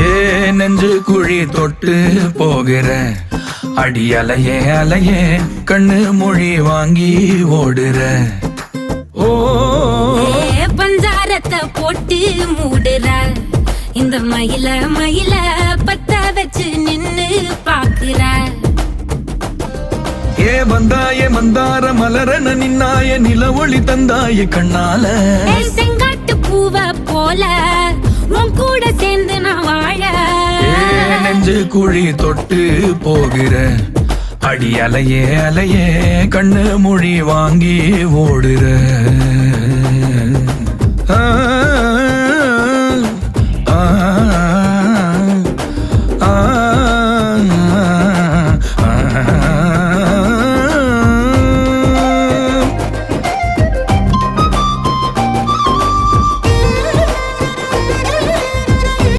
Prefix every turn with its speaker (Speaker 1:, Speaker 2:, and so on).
Speaker 1: ஏ நெஞ்சு குழி தொட்டு போகிற அடி அலையே அலையே கண்ணு மொழி வாங்கி ஓடுற. ஓ
Speaker 2: பஞ்சாரத்தை போட்டு மூடுற இந்த மயில மயில பத்த வச்சு நின்னு பாக்குற.
Speaker 1: ஏ வந்தாய மந்தார மலரன நின்னாய நில ஒளி தந்தாய கண்ணால.
Speaker 2: செங்காட்டு பூவ போல உன் கூட சேர்ந்து நான் வாழ.
Speaker 1: நெஞ்சு குழி தொட்டு போகிற அடி அலையே அலையே கண்ணு மொழி வாங்கி ஓடுற. ஆ ஆ